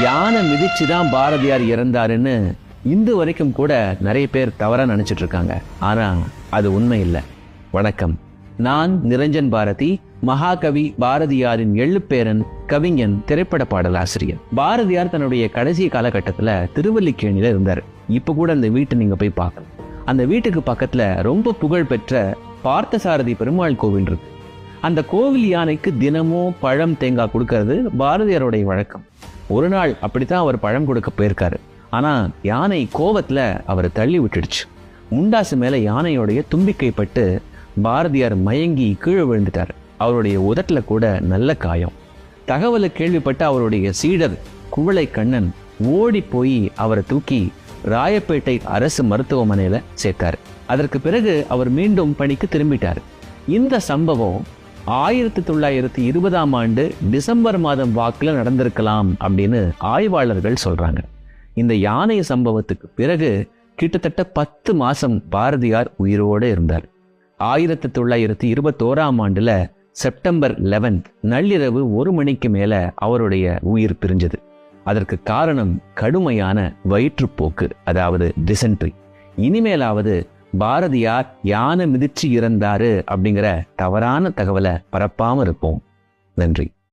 யானை மிதிச்சுதான் பாரதியார் இறந்தாருன்னு இந்து வரைக்கும் கூட நிறைய பேர் தவறா நினைச்சிட்டு இருக்காங்க. ஆனா அது உண்மை இல்லை. வணக்கம், நான் நிரஞ்சன் பாரதி, மகாகவி பாரதியாரின் எள்ளுப்பேரன், கவிஞன், திரைப்பட பாடலாசிரியர். பாரதியார் தன்னுடைய கடைசி காலகட்டத்துல திருவல்லிக்கேணியில இருந்தார். இப்ப கூட அந்த வீட்டை நீங்க போய் பார்க்கணும். அந்த வீட்டுக்கு பக்கத்துல ரொம்ப புகழ் பெற்ற பார்த்தசாரதி பெருமாள் கோவில் இருக்கு. அந்த கோவில் யானைக்கு தினமும் பழம், தேங்காய் கொடுக்கறது பாரதியாருடைய வழக்கம். ஒரு நாள் அப்படித்தான் அவர் பழம் கொடுக்க போயிருக்காரு. ஆனா யானை கோவத்துல அவரை தள்ளி விட்டுடுச்சு. முண்டாசு மேல யானையோடைய தும்பிக்கை பட்டு பாரதியார் மயங்கி கீழே விழுந்துட்டார். அவருடைய உதட்டுல கூட நல்ல காயம். தகவலை கேள்விப்பட்ட அவருடைய சீடர் குவளை கண்ணன் ஓடி போய் அவரை தூக்கி ராயப்பேட்டை அரசு மருத்துவமனையில சேர்த்தார். அதற்கு பிறகு அவர் மீண்டும் பணிக்கு திரும்பிட்டார். இந்த சம்பவம் 1920ஆம் ஆண்டு டிசம்பர் மாதம் வாக்குல நடந்திருக்கலாம் அப்படின்னு ஆய்வாளர்கள் சொல்றாங்க. இந்த யானை சம்பவத்துக்கு பிறகு கிட்டத்தட்ட 10 மாசம் பாரதியார் உயிரோடு இருந்தார். 1921ஆம் ஆண்டுல செப்டம்பர் 11 நள்ளிரவு 1 மணிக்கு மேல அவருடைய உயிர் பிரிஞ்சது. அதற்கு காரணம் கடுமையான வயிற்றுப்போக்கு, அதாவது டிசென்ட்ரி. இனிமேலாவது பாரதியார் யானை மிதிச்சு இறந்தாரு அப்படிங்கிற தவறான தகவலை பரப்பாம இருப்போம். நன்றி.